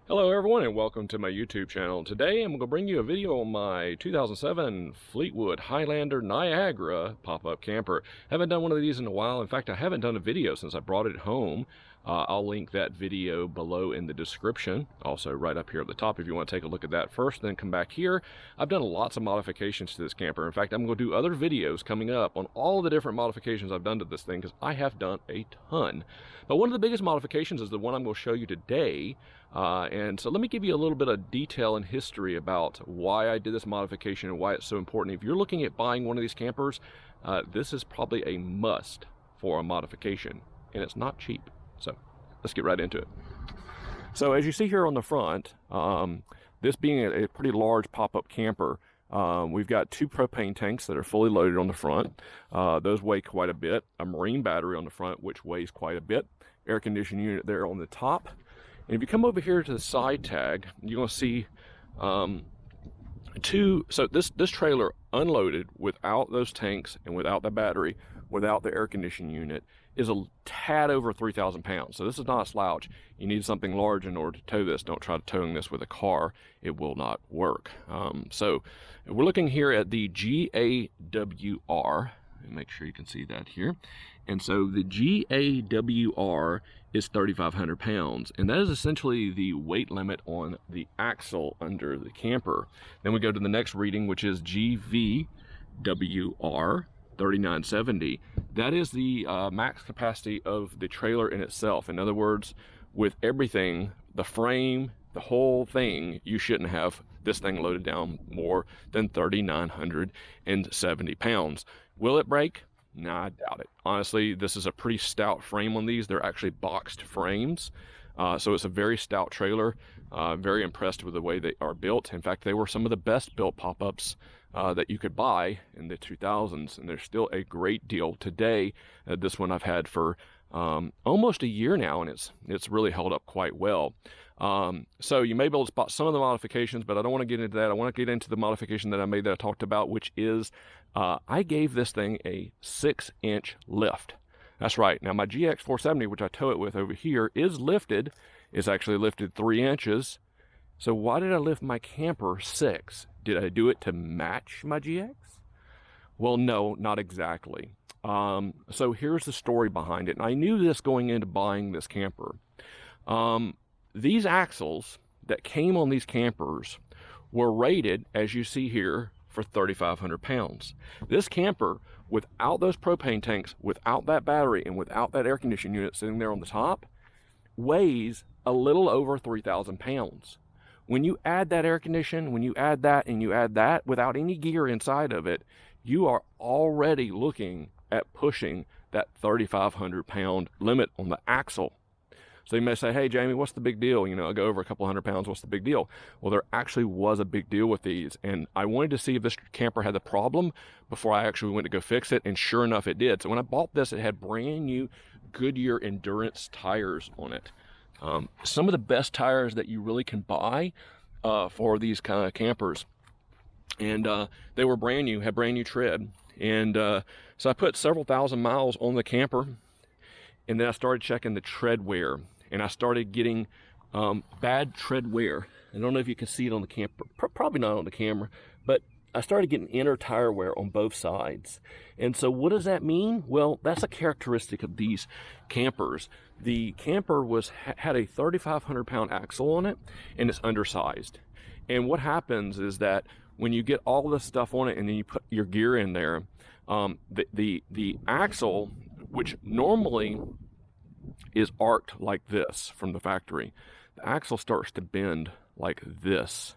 Hello everyone and welcome to my YouTube channel. Today I'm going to bring you a video on my 2007 Fleetwood Highlander Niagara pop-up camper. Haven't done one of these in a while. In fact, I haven't done a video since I brought it home. I'll link that video below in the description. Also right up here at the top if you want to take a look at that first, then come back here. I've done lots of modifications to this camper. In fact, I'm going to do other videos coming up on all the different modifications I've done to this thing because I have done a ton. But one of the biggest modifications is the one I'm going to show you today. And so let me give you a little bit of detail and history about why I did this modification and why it's so important. If you're looking at buying one of these campers, this is probably a must for a modification, and it's not cheap. So let's get right into it. So as you see here on the front, this being a pretty large pop-up camper, we've got two propane tanks that are fully loaded on the front. Those weigh quite a bit. A marine battery on the front, which weighs quite a bit. Air conditioning unit there on the top. And if you come over here to the side tag, you're going to see so this trailer unloaded without those tanks and without the battery, without the air conditioning unit, is a tad over 3,000 pounds. So this is not a slouch. You need something large in order to tow this. Don't try towing this with a car. It will not work. So we're looking here at the GAWR. Make sure you can see that here. And so the GAWR is 3,500 pounds, and that is essentially the weight limit on the axle under the camper. Then we go to the next reading, which is GVWR 3970. That is the max capacity of the trailer in itself. In other words, with everything, the frame, the whole thing, you shouldn't have this thing loaded down more than 3,970 pounds. Will it break? Nah, I doubt it. Honestly, this is a pretty stout frame on these. They're actually boxed frames. So it's a very stout trailer. Very impressed with the way they are built. In fact, they were some of the best built pop-ups that you could buy in the 2000s, and they're still a great deal today. This one I've had for almost a year now, and it's really held up quite well. So you may be able to spot some of the modifications, but I don't want to get into that. I want to get into the modification that I made that I talked about, which is I gave this thing a 6-inch lift. That's right. Now my GX 470, which I tow it with over here, is lifted. It's actually lifted 3 inches. So why did I lift my camper 6? Did I do it to match my GX? Well, no, not exactly. So here's the story behind it. And I knew this going into buying this camper. These axles that came on these campers were rated, as you see here, for 3,500 pounds. This camper, without those propane tanks, without that battery, and without that air conditioning unit sitting there on the top, weighs a little over 3,000 pounds. When you add that air condition, when you add that and you add that without any gear inside of it, you are already looking at pushing that 3,500 pound limit on the axle. So you may say, hey, Jamie, what's the big deal? You know, I go over a couple hundred pounds, what's the big deal? Well, there actually was a big deal with these, and I wanted to see if this camper had the problem before I actually went to go fix it, and sure enough, it did. So when I bought this, it had brand new Goodyear Endurance tires on it. Some of the best tires that you really can buy for these kind of campers. And they were brand new, had brand new tread. And so I put several thousand miles on the camper, and then I started checking the tread wear. And I started getting bad tread wear. I don't know if you can see it on the camper, probably not on the camera, but I started getting inner tire wear on both sides. And so what does that mean? Well, that's a characteristic of these campers. The camper had a 3,500 pound axle on it, and it's undersized. And what happens is that when you get all this stuff on it and then you put your gear in there, the axle, which normally is arced like this from the factory, the axle starts to bend like this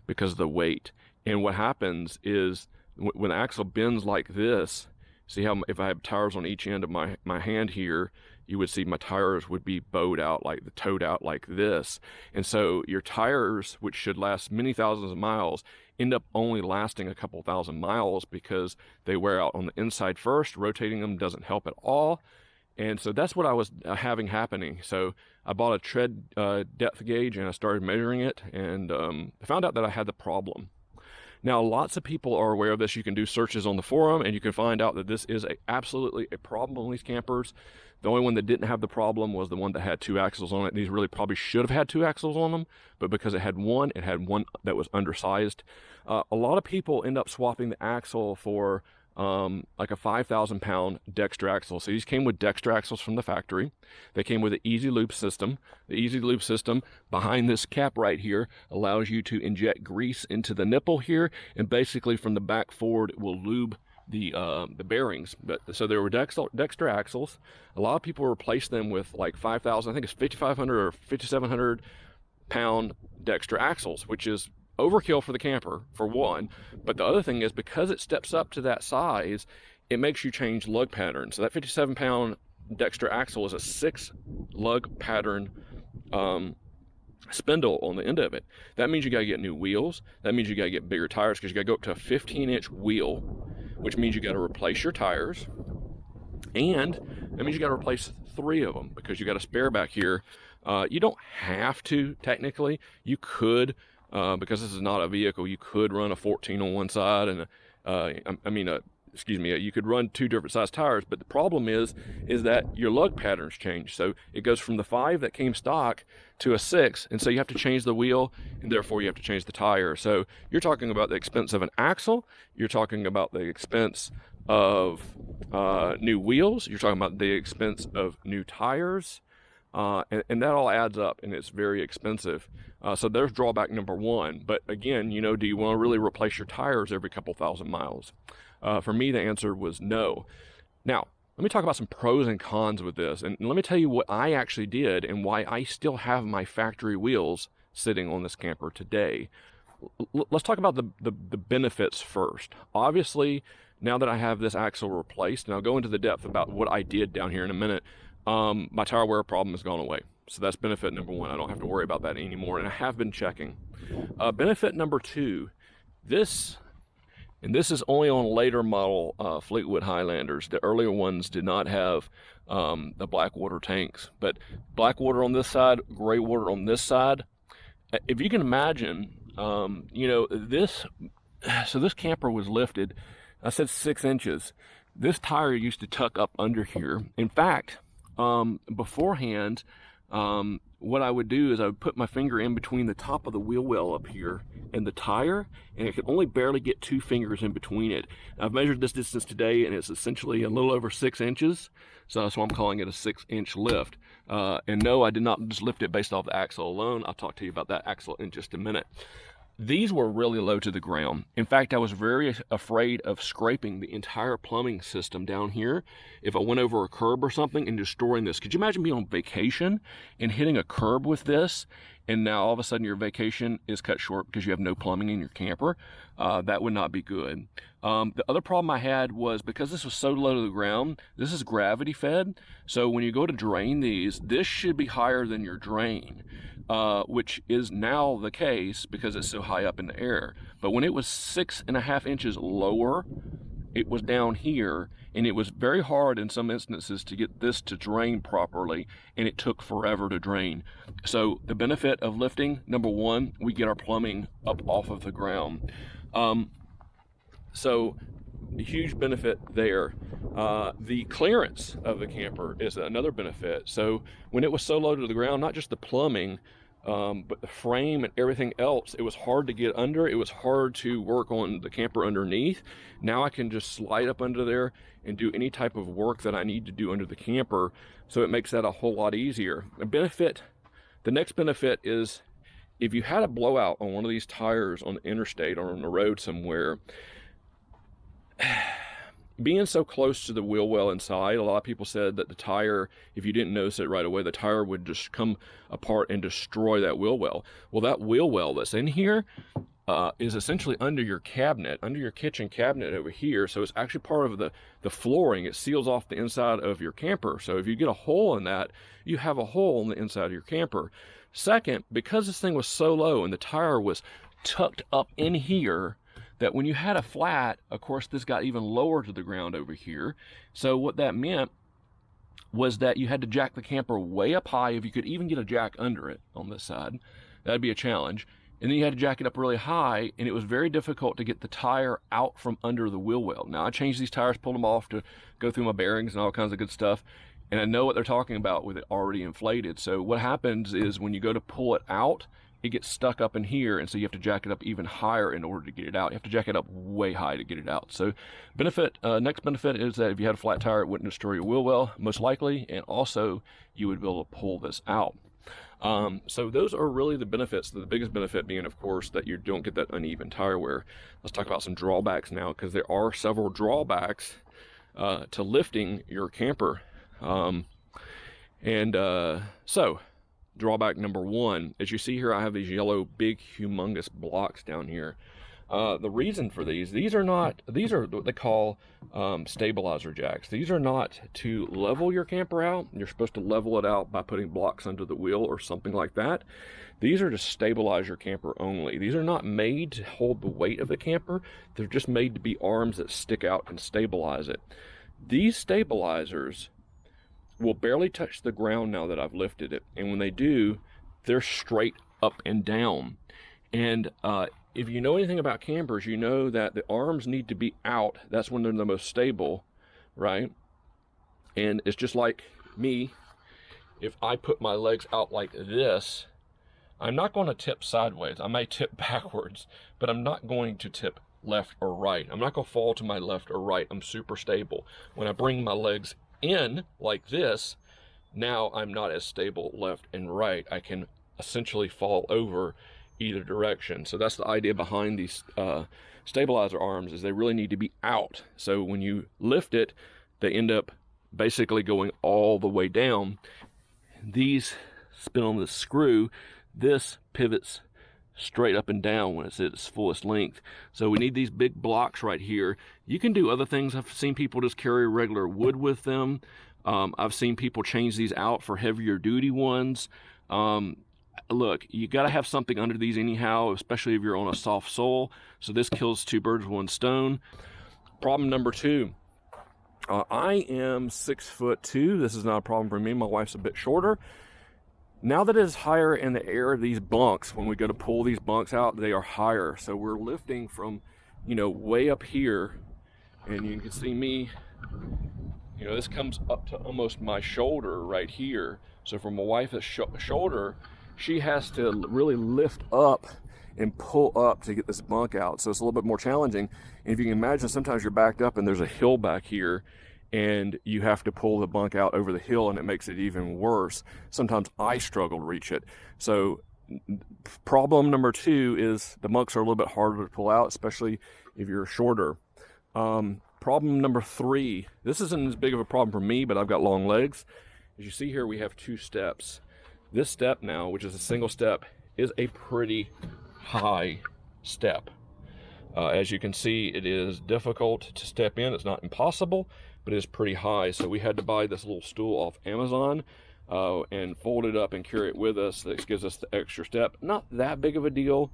because of the weight. And what happens is when the axle bends like this, see how if I have tires on each end of my hand here, you would see my tires would be towed out like this. And so your tires, which should last many thousands of miles, end up only lasting a couple thousand miles because they wear out on the inside first. Rotating them doesn't help at all. And so that's what I was having happening. So I bought a tread depth gauge and I started measuring it, and I found out that I had the problem. Now, lots of people are aware of this. You can do searches on the forum and you can find out that this is absolutely a problem on these campers. The only one that didn't have the problem was the one that had 2 axles on it. These really probably should have had 2 axles on them, but because it had one that was undersized. A lot of people end up swapping the axle for like a 5,000-pound Dexter axle. So these came with Dexter axles from the factory. They came with an easy loop system. The easy loop system behind this cap right here allows you to inject grease into the nipple here, and basically from the back forward it will lube the bearings. But so there were Dexter axles. A lot of people replaced them with like 5,000, I think it's 5,500 or 5,700 pound Dexter axles, which is overkill for the camper, for one. But the other thing is, because it steps up to that size, it makes you change lug pattern. So that 57-pound Dexter axle is a 6 lug pattern spindle on the end of it. That means you got to get new wheels. That means you got to get bigger tires, because you got to go up to a 15-inch wheel, which means you got to replace your tires. And that means you got to replace 3 of them, because you got a spare back here. You don't have to, technically. You could, because this is not a vehicle, you could run a 14 on one side and you could run 2 different size tires. But the problem is that your lug patterns change. So it goes from the 5 that came stock to a 6, and so you have to change the wheel, and therefore you have to change the tire. So you're talking about the expense of an axle, you're talking about the expense of new wheels, you're talking about the expense of new tires, and that all adds up, and it's very expensive. So there's drawback number 1. But again, do you want to really replace your tires every couple thousand miles? For me, the answer was no. Now, let me talk about some pros and cons with this, and let me tell you what I actually did and why I still have my factory wheels sitting on this camper today. Let's talk about the benefits first. Obviously, now that I have this axle replaced, and I'll go into the depth about what I did down here in a minute, my tire wear problem has gone away. So that's benefit number 1. I don't have to worry about that anymore, and I have been checking. Benefit number 2, this is only on later model Fleetwood Highlanders. The earlier ones did not have the black water tanks, but black water on this side, gray water on this side. If you can imagine, this camper was lifted, I said 6 inches. This tire used to tuck up under here. In fact, beforehand, what I would do is I would put my finger in between the top of the wheel well up here and the tire, and I could only barely get 2 fingers in between it. I've measured this distance today, and it's essentially a little over 6 inches, so that's why I'm calling it a 6-inch lift. And no, I did not just lift it based off the axle alone. I'll talk to you about that axle in just a minute. These were really low to the ground. In fact, I was very afraid of scraping the entire plumbing system down here if I went over a curb or something and destroying this. Could you imagine being on vacation and hitting a curb with this, and now all of a sudden your vacation is cut short because you have no plumbing in your camper? That would not be good. The other problem I had was, because this was so low to the ground, this is gravity fed. So when you go to drain these, this should be higher than your drain. Which is now the case because it's so high up in the air. But when it was 6.5 inches lower, it was down here, and it was very hard in some instances to get this to drain properly, and it took forever to drain. So the benefit of lifting, number 1, we get our plumbing up off of the ground. So a huge benefit there. The clearance of the camper is another benefit. So when it was so low to the ground, not just the plumbing, but the frame and everything else, it was hard to get under. It was hard to work on the camper underneath. Now I can just slide up under there and do any type of work that I need to do under the camper. So it makes that a whole lot easier. The next benefit is, if you had a blowout on one of these tires on the interstate or on the road somewhere, being so close to the wheel well inside, a lot of people said that the tire, if you didn't notice it right away, the tire would just come apart and destroy that wheel well. Well, that wheel well that's in here is essentially under your cabinet, under your kitchen cabinet over here. So it's actually part of the flooring. It seals off the inside of your camper. So if you get a hole in that, you have a hole in the inside of your camper. Second, because this thing was so low and the tire was tucked up in here, that when you had a flat, of course, this got even lower to the ground over here. So what that meant was that you had to jack the camper way up high. If you could even get a jack under it on this side, that'd be a challenge. And then you had to jack it up really high, and it was very difficult to get the tire out from under the wheel well. Now, I changed these tires, pulled them off to go through my bearings and all kinds of good stuff. And I know what they're talking about with it already inflated. So what happens is when you go to pull it out, it gets stuck up in here, and so you have to jack it up even higher in order to get it out. You have to jack it up way high to get it out. So next benefit is that if you had a flat tire, it wouldn't destroy your wheel well, most likely, and also you would be able to pull this out. So those are really the benefits. The biggest benefit being, of course, that you don't get that uneven tire wear. Let's talk about some drawbacks now, because there are several drawbacks to lifting your camper. So drawback number one, as you see here, I have these yellow, big, humongous blocks down here. The reason for these are what they call stabilizer jacks. These are not to level your camper out. You're supposed to level it out by putting blocks under the wheel or something like that. These are to stabilize your camper only. These are not made to hold the weight of the camper. They're just made to be arms that stick out and stabilize it. These stabilizers will barely touch the ground now that I've lifted it, and when they do, they're straight up and down. And if you know anything about campers, you know that the arms need to be out. That's when they're the most stable, right? And it's just like me. If I put my legs out like this, I'm not going to tip sideways. I may tip backwards, but I'm not going to tip left or right. I'm not going to fall to my left or right. I'm super stable. When I bring my legs in like this, now I'm not as stable left and right. I can essentially fall over either direction. So that's the idea behind these stabilizer arms, is they really need to be out. So when you lift it, they end up basically going all the way down. These spin on the screw. This pivots straight up and down when it's at its fullest length. So we need these big blocks right here. You can do other things. I've seen people just carry regular wood with them. I've seen people change these out for heavier duty ones. Look, you got to have something under these anyhow, especially if you're on a soft sole. So this kills two birds with one stone. Problem number two, I am 6'2". This is not a problem for me. My wife's a bit shorter. Now that it is higher in the air, these bunks, when we go to pull these bunks out, they are higher. So we're lifting from, way up here, and you can see me, this comes up to almost my shoulder right here. So for my wife's shoulder, she has to really lift up and pull up to get this bunk out. So it's a little bit more challenging. And if you can imagine, sometimes you're backed up and there's a hill back here, and you have to pull the bunk out over the hill, and it makes it even worse. Sometimes I struggle to reach it. So problem number two is the bunks are a little bit harder to pull out, especially if you're shorter. Problem number three, this isn't as big of a problem for me, but I've got long legs. As you see here, we have two steps. This step now, which is a single step, is a pretty high step. As you can see, it is difficult to step in. It's not impossible, but it is pretty high. So we had to buy this little stool off Amazon and fold it up and carry it with us. That gives us the extra step. Not that big of a deal,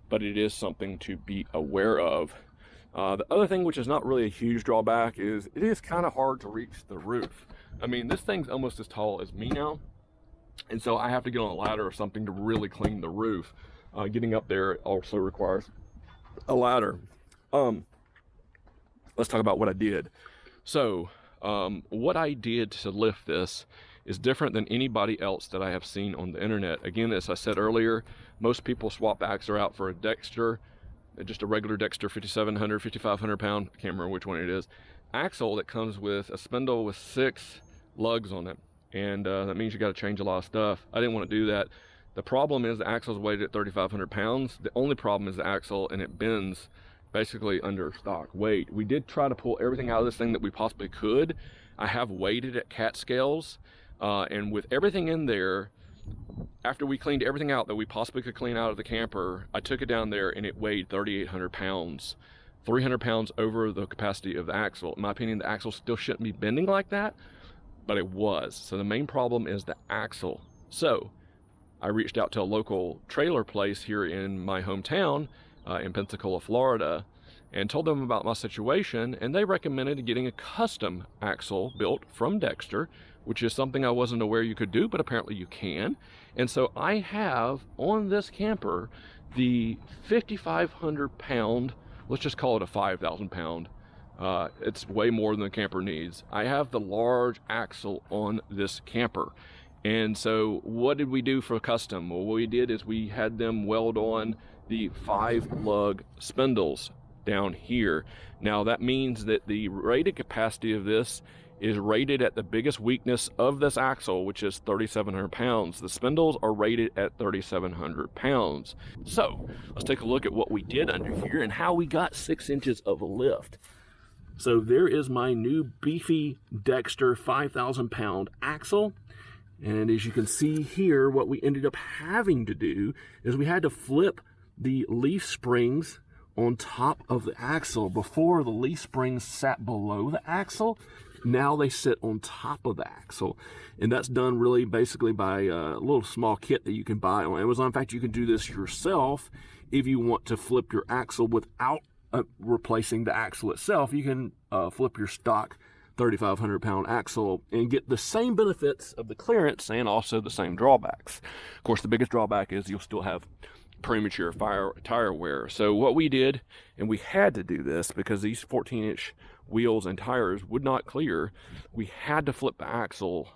but it is something to be aware of. The other thing, which is not really a huge drawback, is it is kind of hard to reach the roof. I mean, this thing's almost as tall as me now, and so I have to get on a ladder or something to really clean the roof. Getting up there also requires a ladder. Let's talk about what I did. So what I did to lift this is different than anybody else that I have seen on the internet. Again, as I said earlier, most people swap axle out for a Dexter, just a regular Dexter 5,700, 5,500 pound, I can't remember which one it is, axle that comes with a spindle with 6 lugs on it. And that means you got to change a lot of stuff. I didn't want to do that. The problem is the axle's weighted at 3,500 pounds. The only problem is the axle, and it bends basically under stock weight. We did try to pull everything out of this thing that we possibly could. I have weighed it at cat scales, and with everything in there, after we cleaned everything out that we possibly could clean out of the camper, I took it down there and it weighed 3,800 pounds. 300 pounds over the capacity of the axle. In my opinion, the axle still shouldn't be bending like that, but it was. So the main problem is the axle. So I reached out to a local trailer place here in my hometown in Pensacola, Florida, and told them about my situation, and they recommended getting a custom axle built from Dexter, which is something I wasn't aware you could do, but apparently you can. And so I have on this camper the 5,500 pound, let's just call it a 5,000 pound It's way more than the camper needs. I have the large axle on this camper. And so what did we do for custom? Well, what we did is we had them weld on the 5-lug spindles down here. Now that means that the rated capacity of this is rated at the biggest weakness of this axle, which is 3,700 pounds. The spindles are rated at 3,700 pounds. So let's take a look at what we did under here and how we got 6 inches of lift. So there is my new beefy Dexter 5,000 pound axle. And as you can see here, what we ended up having to do is we had to flip the leaf springs on top of the axle. Before, the leaf springs sat below the axle. Now they sit on top of the axle. And that's done really basically by a little small kit that you can buy on Amazon. In fact, you can do this yourself if you want to flip your axle without replacing the axle itself. You can flip your stock 3,500 pound axle and get the same benefits of the clearance and also the same drawbacks. Of course, the biggest drawback is you'll still have premature tire wear. So what we did, and we had to do this because these 14-inch wheels and tires would not clear, we had to flip the axle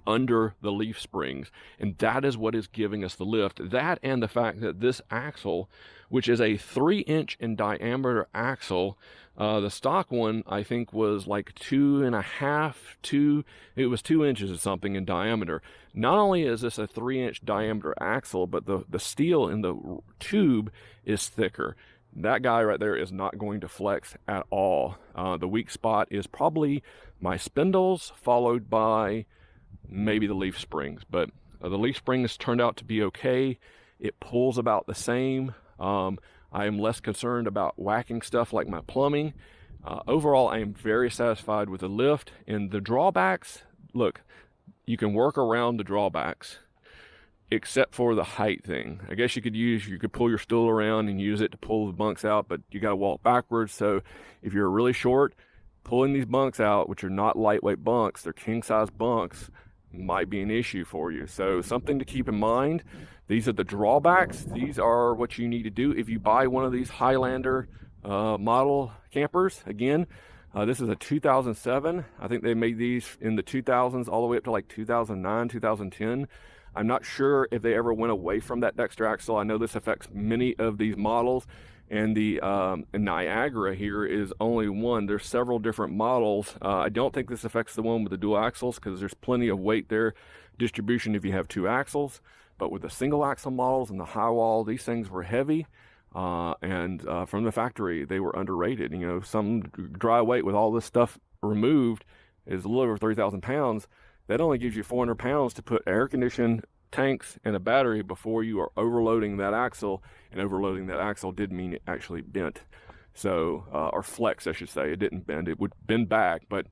under the leaf springs, and that is what is giving us the lift. That and the fact that this axle, which is a 3-inch in diameter axle, the stock one I think was like 2.5, it was 2 inches or something in diameter. Not only is this a 3-inch diameter axle, but the steel in the tube is thicker. That guy right there is not going to flex at all. The weak spot is probably my spindles, followed by maybe the leaf springs, but the leaf springs turned out to be okay. It pulls about the same. I am less concerned about whacking stuff like my plumbing. Overall, I am very satisfied with the lift. And the drawbacks, look, you can work around the drawbacks except for the height thing. I guess you could pull your stool around and use it to pull the bunks out, but you got to walk backwards. So if you're really short, pulling these bunks out, which are not lightweight bunks, they're king size bunks, might be an issue for you. So something to keep in mind. These are the drawbacks. These are what you need to do if you buy one of these Highlander model campers. Again, this is a 2007. I think they made these in the 2000s all the way up to like 2009, 2010. I'm not sure if they ever went away from that Dexter axle. I know this affects many of these models, and the Niagara here is only one. There's several different models. I don't think this affects the one with the dual axles because there's plenty of weight there, distribution if you have 2 axles. But with the single axle models and the high wall, these things were heavy, and from the factory they were underrated. You know, some dry weight with all this stuff removed is a little over 3,000 pounds. That only gives you 400 pounds to put air conditioned tanks and a battery before you are overloading that axle, and overloading that axle did mean it actually bent. So, or flex, I should say. It didn't bend, it would bend back, but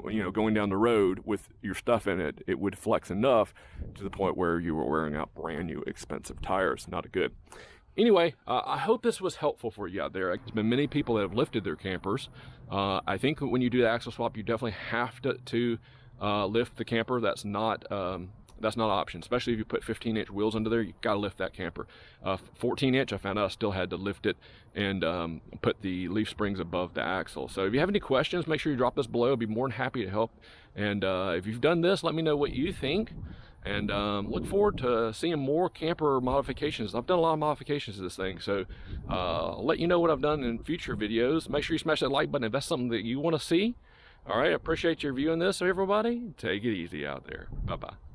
you know, going down the road with your stuff in it, it would flex enough to the point where you were wearing out brand new expensive tires. Not good. Anyway, I hope this was helpful for you out there. There's been many people that have lifted their campers. I think when you do the axle swap, you definitely have to lift the camper. That's not an option, especially if you put 15-inch wheels under there. You got to lift that camper. 14-inch, I found out I still had to lift it and put the leaf springs above the axle. So if you have any questions, make sure you drop this below. I'll be more than happy to help. And if you've done this, let me know what you think. And look forward to seeing more camper modifications. I've done a lot of modifications to this thing, so I'll let you know what I've done in future videos. Make sure you smash that like button if that's something that you want to see. All right, I appreciate you viewing this, everybody. Take it easy out there. Bye-bye.